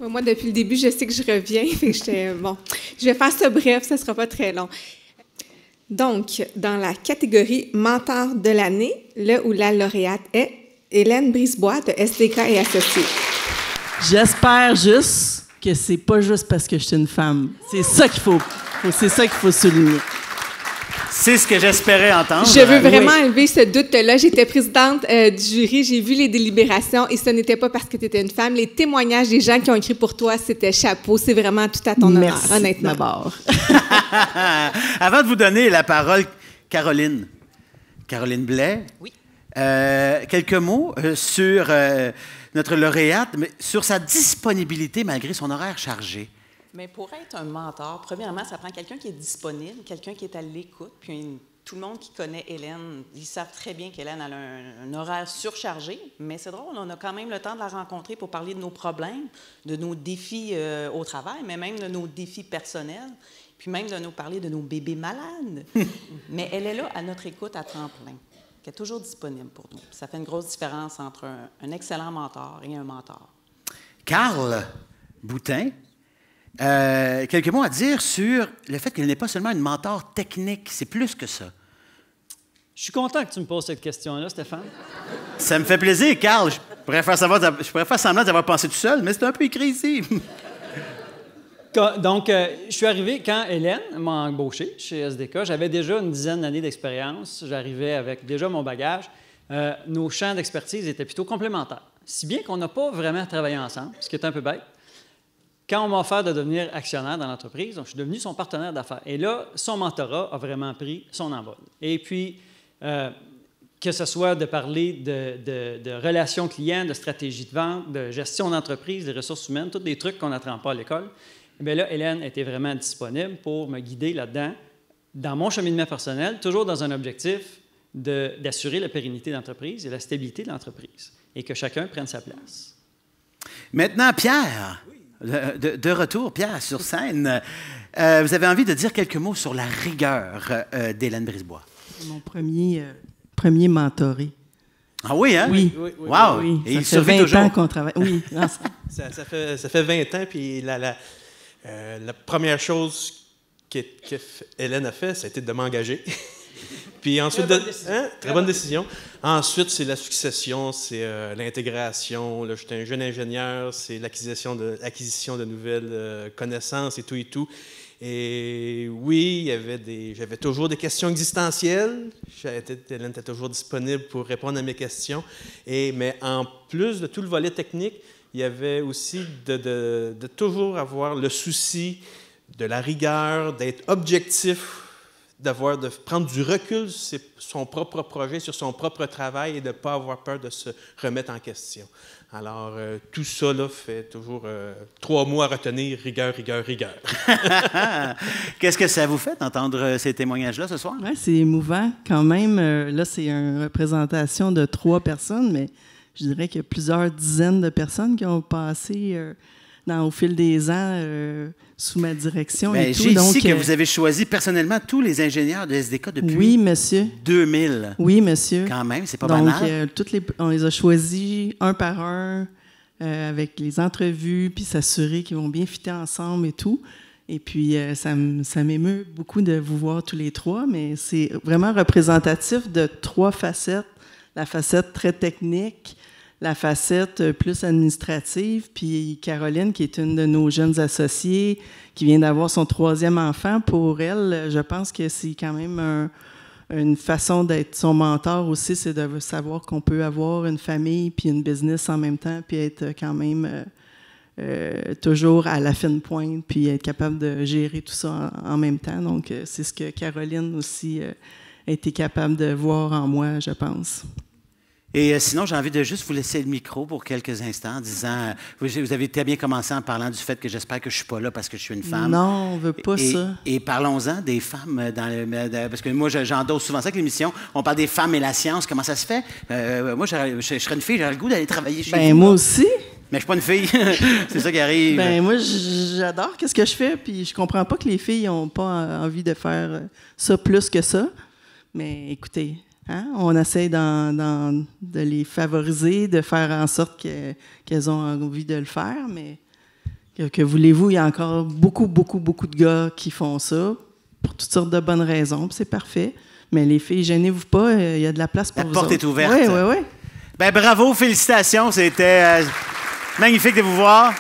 Moi, depuis le début, je sais que je reviens. Fait que j'étais, bon, je vais faire ça bref, ça ne sera pas très long. Donc, dans la catégorie mentor de l'année, le ou la lauréate est Hélène Brisebois de SDK et Associés. J'espère juste que c'est pas juste parce que je suis une femme. C'est ça qu'il faut souligner. C'est ce que j'espérais entendre. Je veux vraiment enlever ce doute-là. J'étais présidente du jury, j'ai vu les délibérations et ce n'était pas parce que tu étais une femme. Les témoignages des gens qui ont écrit pour toi, c'était chapeau. C'est vraiment tout à ton honneur, honnêtement. D'abord. Avant de vous donner la parole, Caroline Blais. Oui. Quelques mots sur notre lauréate, mais sur sa disponibilité malgré son horaire chargé. Mais pour être un mentor, premièrement, ça prend quelqu'un qui est disponible, quelqu'un qui est à l'écoute. Puis tout le monde qui connaît Hélène, ils savent très bien qu'Hélène a un horaire surchargé. Mais c'est drôle, on a quand même le temps de la rencontrer pour parler de nos problèmes, de nos défis au travail, mais même de nos défis personnels, puis même de nous parler de nos bébés malades. Mais elle est là à notre écoute à temps plein, qui est toujours disponible pour nous. Ça fait une grosse différence entre un excellent mentor et un mentor. Carl Boutin. Quelques mots à dire sur le fait qu'elle n'est pas seulement une mentor technique, c'est plus que ça. Je suis content que tu me poses cette question-là, Stéphane. Ça me fait plaisir, Carl. Je pourrais faire semblant d'avoir pensé tout seul, mais c'est un peu écrit ici. Donc, je suis arrivé quand Hélène m'a embauché chez SDK. J'avais déjà une dizaine d'années d'expérience. J'arrivais avec déjà mon bagage. Nos champs d'expertise étaient plutôt complémentaires. Si bien qu'on n'a pas vraiment travaillé ensemble, ce qui est un peu bête. Quand on m'a offert de devenir actionnaire dans l'entreprise, donc je suis devenu son partenaire d'affaires. Et là, son mentorat a vraiment pris son envol. Et puis, que ce soit de parler de relations clients, de stratégie de vente, de gestion d'entreprise, des ressources humaines, tous des trucs qu'on n'apprend pas à l'école, bien là, Hélène était vraiment disponible pour me guider là-dedans, dans mon cheminement personnel, toujours dans un objectif d'assurer la pérennité de l'entreprise et la stabilité de l'entreprise, et que chacun prenne sa place. Maintenant, Pierre. De retour, Pierre, sur scène. Vous avez envie de dire quelques mots sur la rigueur d'Hélène Brisebois. Mon premier mentoré. Ah oui, hein? Oui. Wow! Oui. Et il ça fait 20 ans qu'on travaille. Oui. Ça fait 20 ans, puis la première chose que Hélène a fait, ça a été de m'engager. Puis ensuite, très bonne décision. Ensuite, c'est la succession, c'est l'intégration. Là, j'étais un jeune ingénieur, c'est l'acquisition de nouvelles connaissances et tout et tout. Et oui, j'avais toujours des questions existentielles. Hélène était toujours disponible pour répondre à mes questions. Mais en plus de tout le volet technique, il y avait aussi de toujours avoir le souci de la rigueur, d'être objectif, de prendre du recul sur son propre projet, sur son propre travail et de ne pas avoir peur de se remettre en question. Alors, tout ça là, fait toujours 3 mots à retenir, rigueur, rigueur, rigueur. Qu'est-ce que ça vous fait d'entendre ces témoignages-là ce soir? Oui, c'est émouvant quand même. Là, c'est une représentation de 3 personnes, mais je dirais qu'il y a plusieurs dizaines de personnes qui ont passé au fil des ans sous ma direction. Bien, et tout. J'ai Donc, ici que vous avez choisi personnellement tous les ingénieurs de SDK depuis oui, monsieur. 2000. Oui, monsieur. Quand même, c'est pas Donc, banal. on les a choisis un par un avec les entrevues, puis s'assurer qu'ils vont bien fitter ensemble et tout. Et puis, ça m'émeut beaucoup de vous voir tous les 3, mais c'est vraiment représentatif de 3 facettes. La facette très technique, la facette plus administrative, puis Caroline, qui est une de nos jeunes associées, qui vient d'avoir son 3e enfant. Pour elle, je pense que c'est quand même une façon d'être son mentor aussi, c'est de savoir qu'on peut avoir une famille puis une business en même temps, puis être quand même toujours à la fine pointe, puis être capable de gérer tout ça en même temps. Donc, c'est ce que Caroline aussi a été capable de voir en moi, je pense. Et sinon, j'ai envie de juste vous laisser le micro pour quelques instants en disant, vous avez très bien commencé en parlant du fait que j'espère que je ne suis pas là parce que je suis une femme. Non, on ne veut pas ça. Et parlons-en des femmes, parce que moi, j'endosse souvent ça avec l'émission, on parle des femmes et la science, comment ça se fait? Moi, je serais une fille, j'aurais le goût d'aller travailler chez vous. Moi aussi. Mais je suis pas une fille, c'est ça qui arrive. Moi, j'adore ce que je fais, puis je comprends pas que les filles n'ont pas envie de faire ça plus que ça. Mais écoutez... Hein? On essaie de les favoriser, de faire en sorte qu'elles ont envie de le faire, mais Que voulez-vous, il y a encore beaucoup de gars qui font ça pour toutes sortes de bonnes raisons, puis c'est parfait. Mais les filles, gênez-vous pas, il y a de la place pour vous autres. La porte est ouverte. Oui. Ben bravo, félicitations, c'était magnifique de vous voir.